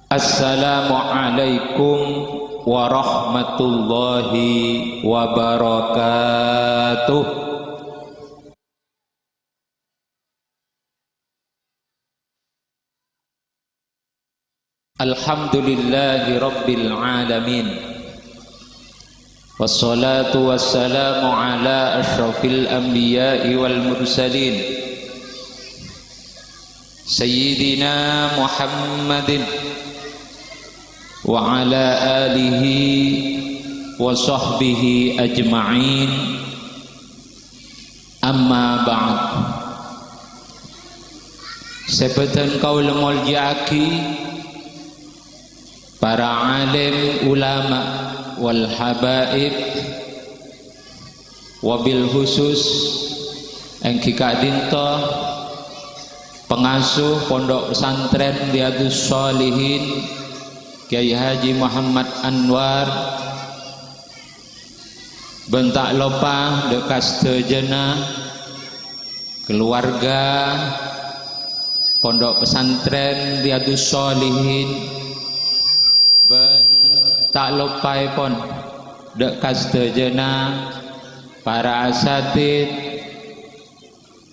Assalamualaikum warahmatullahi wabarakatuh. Alhamdulillahi rabbil alamin. Wassalatu wassalamu ala ashrafil anbiya'i wal mursalin Sayyidina Muhammadin wa ala alihi wa sahbihi ajma'in. Amma ba'd. Sebetan kaul muljaki para alim ulama wal habaib, wabil khusus engki kadinto pengasuh pondok pesantren Riyadhus Shalihin Kiai Haji Muhammad Anwar, bentak lopa dekas tejena keluarga pondok pesantren Riyadhus Shalihin, bentak lopa pon dekas tejena para asatid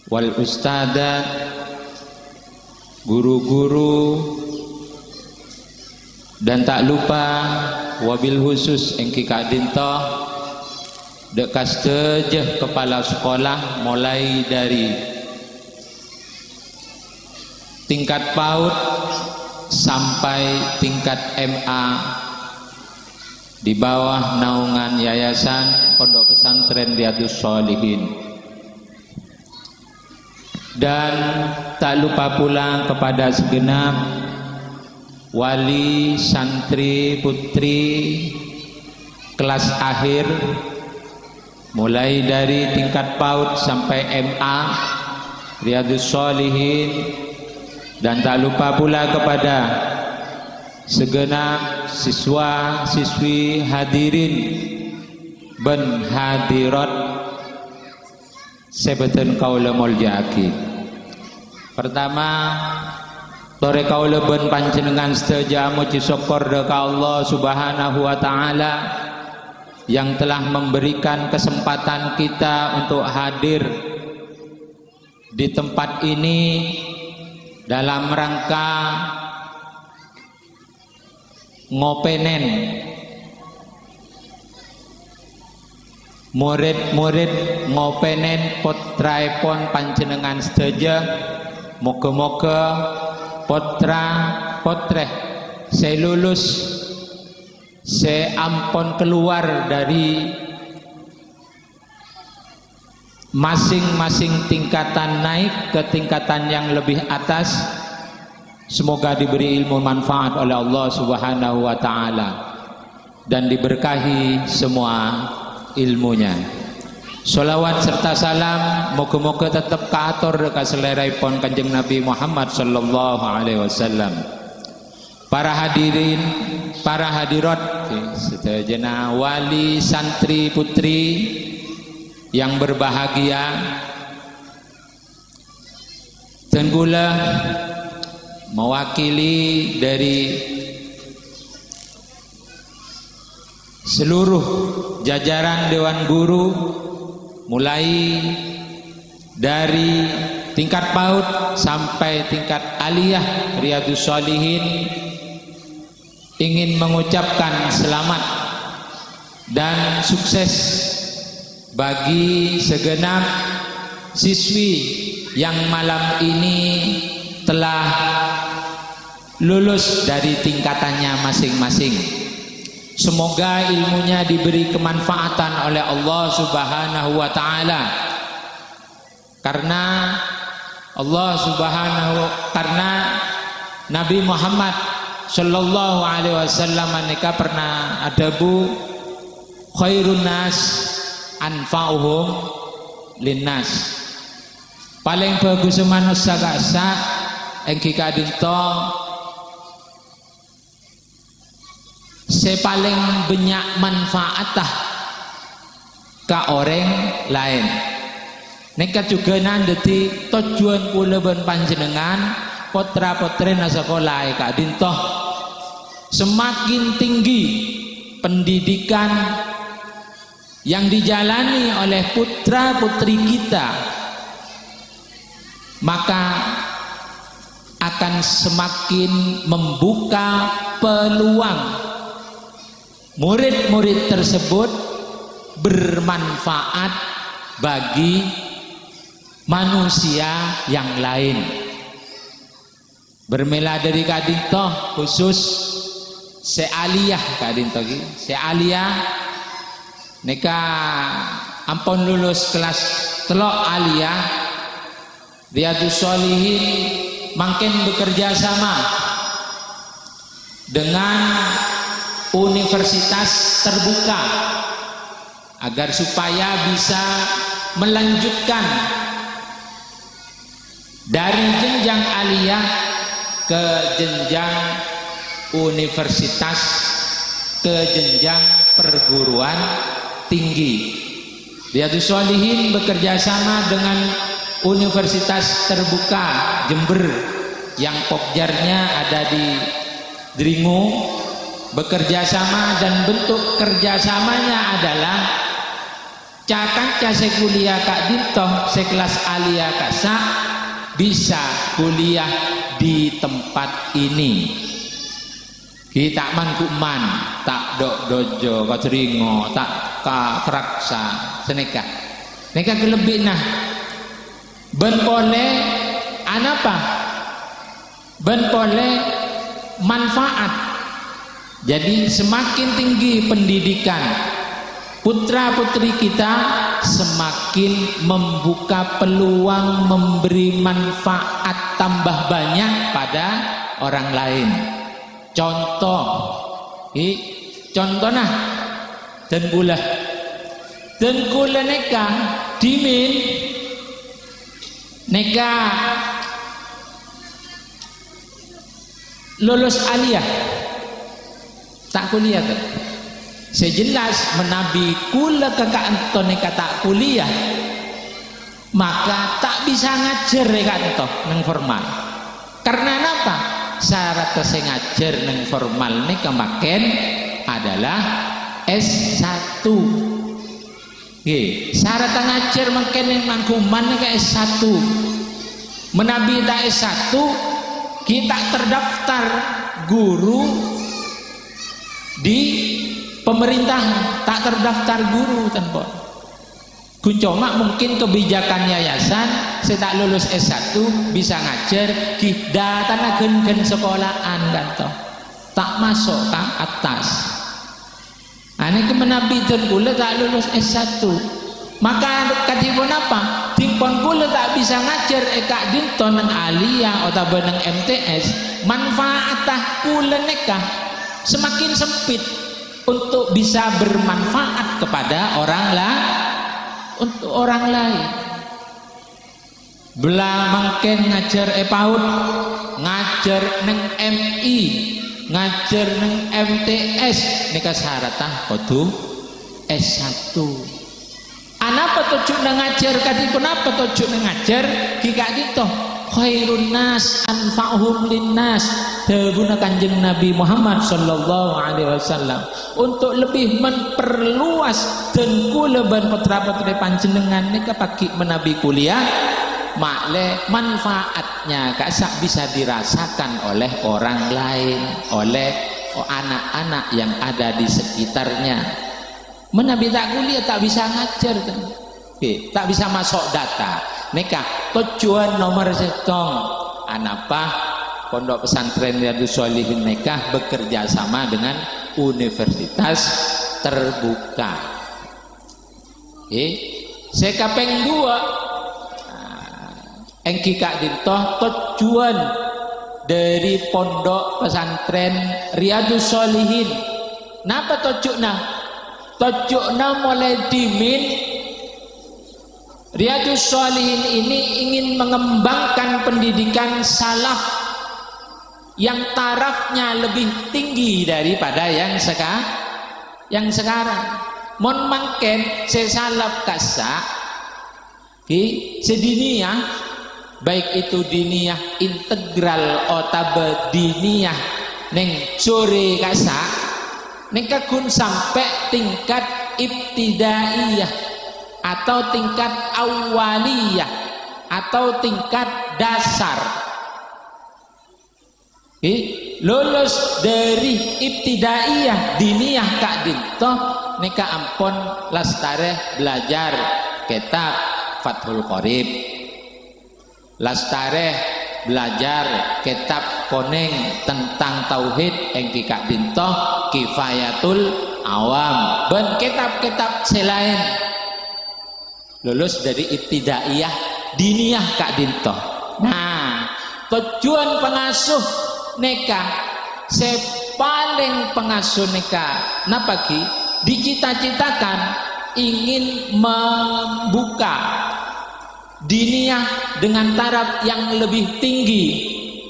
wal ustadzat, guru-guru, dan tak lupa wabil khusus engki Kak Dinto dekas tejeh kepala sekolah mulai dari tingkat PAUD sampai tingkat MA di bawah naungan Yayasan Pondok Pesantren Riyadhus Shalihin. Dan tak lupa pula kepada segenap wali, santri, putri kelas akhir mulai dari tingkat PAUD sampai MA Riyadhus Shalihin, dan tak lupa pula kepada segenap siswa siswi hadirin ben hadirat sebetan kaula muljaki. Pertama, tore kaula ben panjenengan sedaja muji syukur deka Allah Subhanahu wa taala yang telah memberikan kesempatan kita untuk hadir di tempat ini dalam rangka ngopenen murid-murid ngopenen potraipon panjenengan sedaja. Moga-moga potreh saya lulus, saya ampun keluar dari masing-masing tingkatan naik ke tingkatan yang lebih atas. Semoga diberi ilmu manfaat oleh Allah Subhanahu wa taala dan diberkahi semua ilmunya. Sholawat serta salam moga-moga tetap kaatur dekat seleraipun Kanjeng Nabi Muhammad sallallahu alaihi wasallam. Para hadirin, para hadirat sedaya wali, santri, putri yang berbahagia, dan pula mewakili dari seluruh jajaran Dewan Guru mulai dari tingkat PAUD sampai tingkat aliyah Riyadhus Shalihin, ingin mengucapkan selamat dan sukses bagi segenap siswi yang malam ini telah lulus dari tingkatannya masing-masing. Semoga ilmunya diberi kemanfaatan oleh Allah Subhanahu wa taala. Karena Nabi Muhammad sallallahu alaihi wasallam menika pernah adabu khairun nas anfa'uhum linnas. Paling bagus manusia kasa engki kadinto paling banyak manfaatah ke orang lain. Neka juga nandeti tujuan kula ben panjenengan potra-potri sekolah Kak Dintoh semakin tinggi pendidikan yang dijalani oleh putra putri kita, maka akan semakin membuka peluang murid-murid tersebut bermanfaat bagi manusia yang lain. Bermula dari kadinto khusus sealiyah kadinto ki, sealiyah neka ampun lulus kelas telok aliyah Riyadhus Shalihin makin bekerja sama dengan universitas terbuka agar supaya bisa melanjutkan dari jenjang aliyah ke jenjang universitas, ke jenjang perguruan tinggi. Riyadhus Shalihin bekerja sama dengan Universitas Terbuka Jember yang pokjarnya ada di Dringu, bekerja sama dan bentuk kerjasamanya adalah cakanca sekuliah Kak Dintoh sekelas alia kasa bisa kuliah di tempat ini. Kita mangkuman tak dok dojo katringo tak ka kraksa seneka neka kelebih nah ben pole anapa ben pole manfaat. Jadi semakin tinggi pendidikan putra putri kita, semakin membuka peluang memberi manfaat tambah banyak pada orang lain. Contoh contoh nah dan kula neka dimin neka lulus aliyah tak kuliah tuh. Sejelas menabi kula kakak anton neka tak kuliah, maka tak bisa ngajar neka anton neng formal. Karena apa? Syarat saya ngajar neng formal neka makin adalah S1. Syarat ngajar makin neng mangkuman neka S1. Menabi tak S1 kita terdaftar guru di pemerintahan, tak terdaftar guru tanpa kuncoma mungkin kebijakan yayasan saya tak lulus S1 bisa ngajar kita tanah gen sekolahan kan toh tak masuk ke atas. Ane kemenabi dan kula tak lulus S1, maka katipun apa timpon kula tak bisa ngajar Kak Dinto nang aliyah atau nang MTS, manfaatah kula neka semakin sempit untuk bisa bermanfaat kepada orang lain, untuk orang lain. Belah mungkin ngajar PAUD, ngajar neng MI, ngajar neng MTS, nika syaratah kudu S1. Anapa tujuh nang ngajar katipun apa tujuh nang ngajar Kak Dinto? Khairun nas anfa'hum linnas, dawuh Kanjeng Nabi Muhammad sallallahu alaihi wasallam, untuk lebih memperluas dan kula ban putra-putri panjenengan nika pagi menabi kuliah makle manfaatnya kasak bisa dirasakan oleh orang lain, oleh anak-anak yang ada di sekitarnya. Menabi tak kuliah tak bisa ngajar kan, tak bisa masuk data. Neka tujuan nomor setong anapa pondok pesantren Riyadhus Shalihin neka bekerja sama dengan universitas terbuka. Sekapeng dua engki Kak Dinto tujuan dari pondok pesantren Riyadhus Shalihin napa tujukna mulai dimin Riyadhus Shalihin ini ingin mengembangkan pendidikan salaf yang tarafnya lebih tinggi daripada yang sekarang. Mon mangken sesalaf kasa sediniah, baik itu diniyah integral atau diniyah ning sore kasa nika kun sampai tingkat ibtidaiyah atau tingkat awaliyah atau tingkat dasar. Lulus dari ibtidaiyah diniyah Kak Dinto nika ampun lastare belajar kitab Fathul Qorib, lastare belajar kitab koneng tentang tauhid engki Kak Dinto Kifayatul Awam ben kitab-kitab selain. Lulus dari ibtidaiyah diniyah Kak Dinto. Nah, tujuan pengasuh neka paling pengasuh neka napa ki dicita-citakan ingin membuka diniyah dengan taraf yang lebih tinggi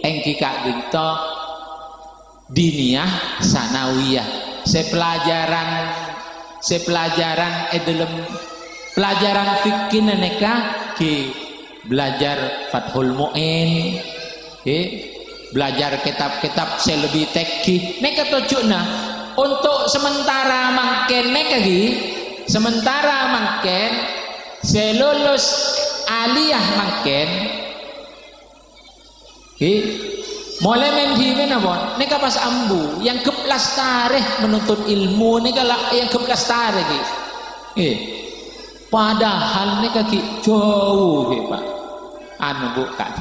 engki Kak Dinto diniyah sanawiyah sepelajaran dalam pelajaran fikih neka ki belajar Fathul Mu'in belajar kitab-kitab selebih tekki neka tojuna untuk sementara mangken neka gi sementara mangken selulus aliyah mangken mulai mendhimen apa neka pas ambu yang keplas tareh menuntut ilmu neka lah yang keplas tareh gi padahal neka ki jauh Pak anu bukan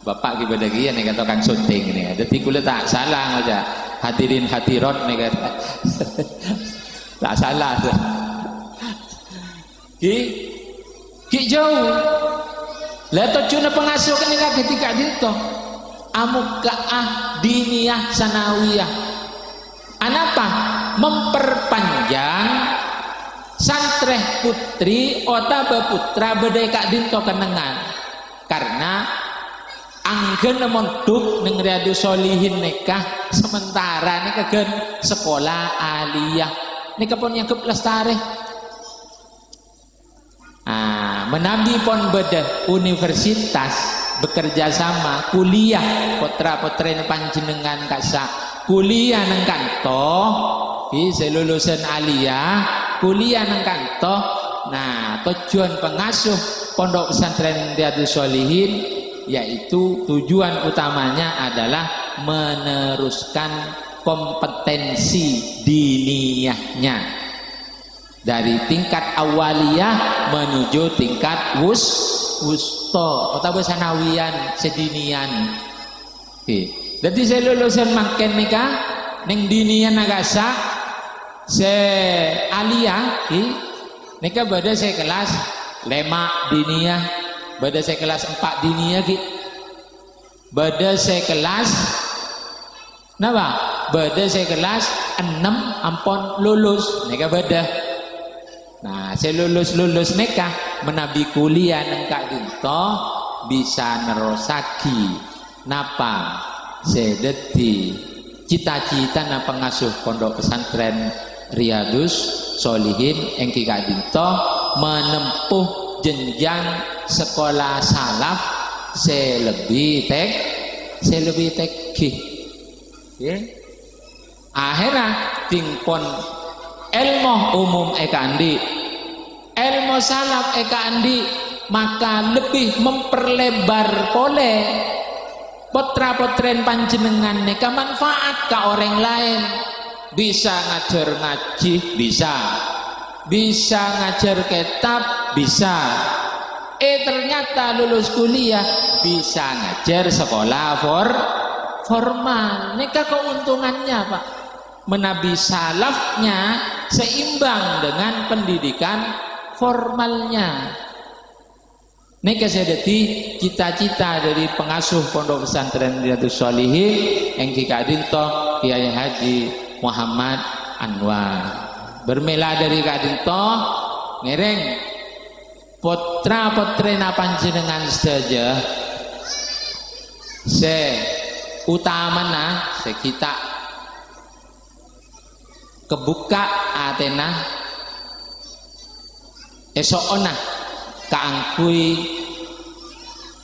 Bapak gimana dia nih katakan syuting nih, jadi kulit tak salah aja hadirin hadirat nih kata tak salah tuh. Ki jauh. Lihat tujuan pengasuh kan nih ketika itu amukaah diniyah sanawiyah. Anapa? Memperpanjang santreh putri otaba putra bedai Kak Dinto kenengan karena anggen mondok ning Riyadhus Shalihin nikah sementara nika gen sekolah aliyah nika pun yang keplestari menabi pon beda universitas bekerja sama kuliah putra-putri panjenengan kasa kuliah nang kanto selulusan aliyah kuliah nang kanto. Nah tujuan pengasuh pondok pesantren Riyadhus Shalihin yaitu tujuan utamanya adalah meneruskan kompetensi diniyahnya dari tingkat awaliyah menuju tingkat wusto atau sanawiyan sedinian. Jadi saya lulusan makin nikah neng dinian agasa se aliyah nikah beda saya kelas 5 diniyah beda saya kelas 4 diniyah ki beda saya kelas napa beda saya kelas 6 ampun lulus neka beda. Nah saya lulus neka menabi kuliah nang Kak Dinto bisa nerosaki napa saya deti cita-cita na pengasuh pondok pesantren Riyadhus Shalihin engki Kak Dinto menempuh jenjang sekolah salaf selebih tekki akhirnya tingpon ilmu umum eka andi ilmu salaf eka andi maka lebih memperlebar pole putra-putren panjenengan neka manfaat ke orang lain bisa ngajar ngaji bisa ngajar kitab bisa ternyata lulus kuliah bisa ngajar sekolah formal neka keuntungannya Pak menabi salafnya seimbang dengan pendidikan formalnya neka sedeti cita-cita dari pengasuh pondok pesantren Riyadhus Shalihin engki Kak Dinto Kiai Haji Muhammad Anwar bermela dari Kak Dinto ngereng putra-putri panjenengan saja utamana kita kebuka atena esokona kaangkui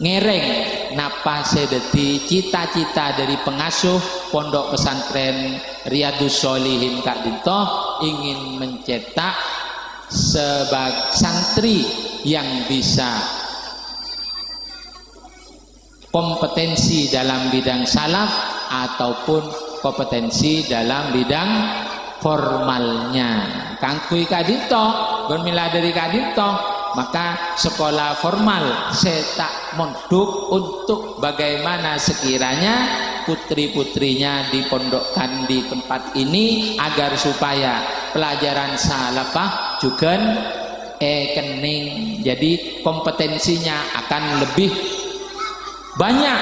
ngereng napa sedeti cita-cita dari pengasuh pondok pesantren Riyadhus Shalihin Kak Dinto ingin mencetak sebagai santri yang bisa kompetensi dalam bidang salaf ataupun kompetensi dalam bidang formalnya. Kangkui Kak Dinto, bermila dari Kak Dinto, maka sekolah formal saya tak mondok untuk bagaimana sekiranya putri-putrinya dipondokkan di tempat ini agar supaya pelajaran salafah juga kening, jadi kompetensinya akan lebih banyak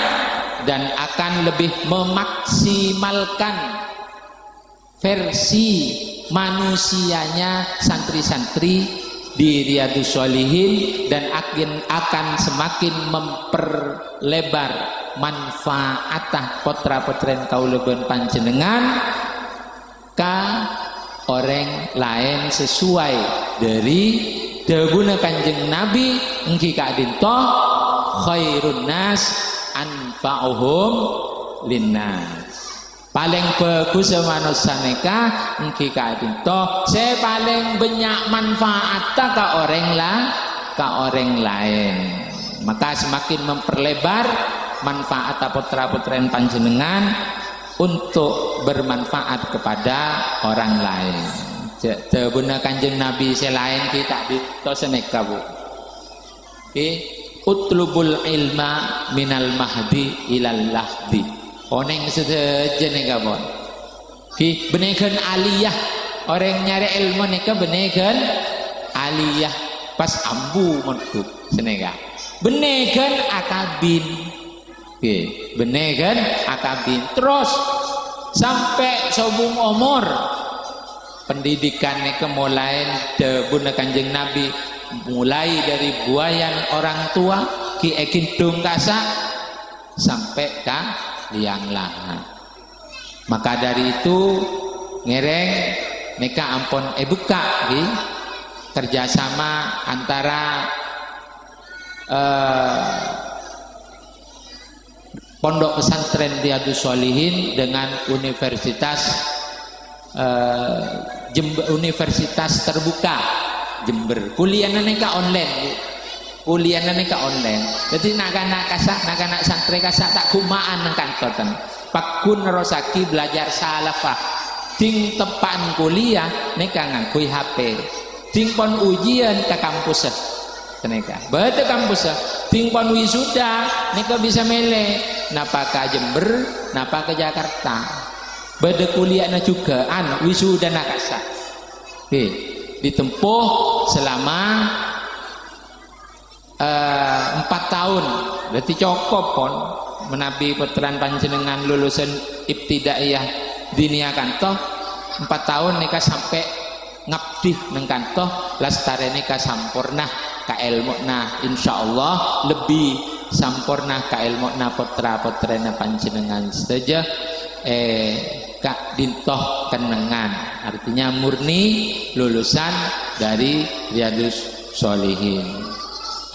dan akan lebih memaksimalkan versi manusianya santri-santri di Riyadhus Shalihin dan akan semakin memperlebar manfaatah putra-putren kauleben panjenengan ka orang lain sesuai dari dawuh Kanjeng Nabi engki Kak Dinto khairun nas anfa'uhum linnas. Paling bagus manusia neka engki Kak Dinto saya paling banyak manfaat ke orang lain, maka semakin memperlebar manfaat putra-putren panjenengan untuk bermanfaat kepada orang lain. Dawuh Kanjeng Nabi selain kita Dinto seneka bu utlubul ilma minal mahdi ilal lahdi. Oneng sedaja neka bon. Ki benegan aliyah orang nyari ilmu neka benegan aliyah pas ambu mondok seneka. Benegan akabin. Ki benegan akabin terus sampai sobung umur pendidikan neka mulai dawuh Kanjeng Nabi mulai dari buayan orang tua ki ekin dong kasak sampai ka liang lahat. Maka dari itu ngereng neka ampun buka di kerjasama antara pondok pesantren Riyadhus Shalihin dengan Universitas Universitas Terbuka Jember. Kuliahnya neka online. Kuliahnya neka online. Jadi nak-nak kasak, nak-nak santri kasak tak kumaan nang kantor ten. Pakun nerosaki belajar salafah. Ting tepan kuliah neka ngangkui HP. Ting pon ujian ke kampus neka. Beda kampus. Ting pon wisuda neka bisa mele. Napa ke Jember, napa ke Jakarta. Beda kuliahnya juga wisuda nak kasak. Ditempuh selama 4 tahun, berarti cukup pon menabi puteran panjenengan lulusan ibtidaiyah dinia kantoh 4 tahun nika sampai ngabdi neng kantoh lastare nika sampurna ka ilmuna insyaallah lebih sampurna ka ilmuna putra-putrana panjenengan saja Kak Dintoh kenengan, artinya murni lulusan dari Riyadhus Shalihin.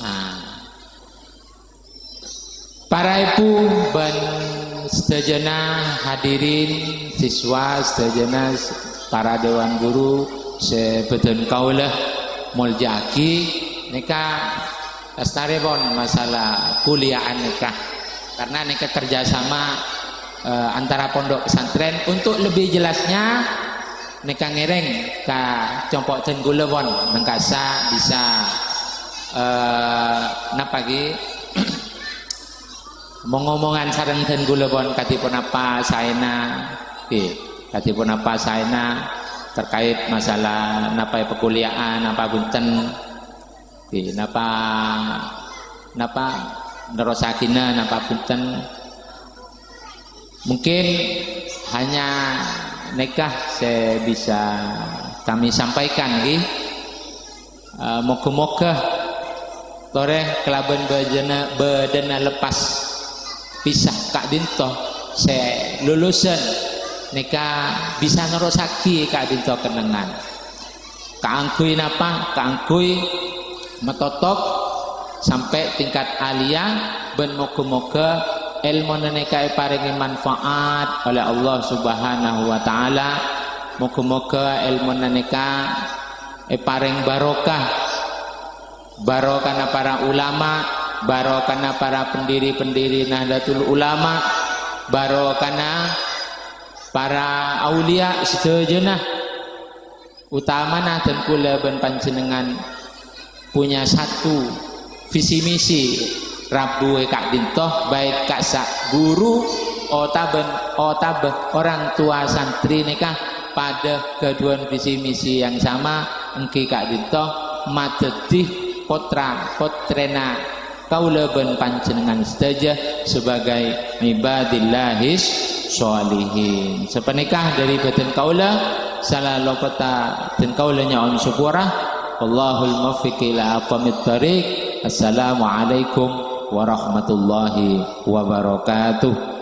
Nah, para ibu dan sedajana hadirin siswa sedajana para dewan guru sebeden kaulah muljaki nika lestari pon masalah kuliahan nikah karena nika kerjasama antara pondok pesantren. Untuk lebih jelasnya nika ngereng ka compok ten gula pon nengkasa bisa napagi mengomongan sareng ten gula pon katipun apa saena katipun apa saena terkait masalah napa perkuliahan apa bunten napa nerosakina napa bunten. Mungkin hanya nikah saya bisa kami sampaikan moga-moga toreh kelaban bedana lepas pisah Kak Dinto saya lulusan nikah bisa nerosaki Kak Dinto kenangan kaangkui napa kaangkui metotok sampai tingkat alia ben moga-moga ilmu neka paringi manfaat oleh Allah Subhanahu wa taala. Moga-moga ilmu neka paring barokah para ulama, barokah para pendiri-pendiri Nahdlatul Ulama, barokah para aulia sejenak utamana dan kula ben panjenengan punya satu visi misi Rabu Kak Dintoh baik Kak sak guru otabeh orang tua santri nikah pada kedua visi misi yang sama engki Kak Dintoh madedih potrena kaula ben panjenengan sedaja sebagai ibadillahis sholihin. Sepenikah dari badan kaula salah lopata dan kaula nyaon syukurah Allahul muwaffiq ila aqwamit thariq. Assalamualaikum warahmatullahi wabarakatuh.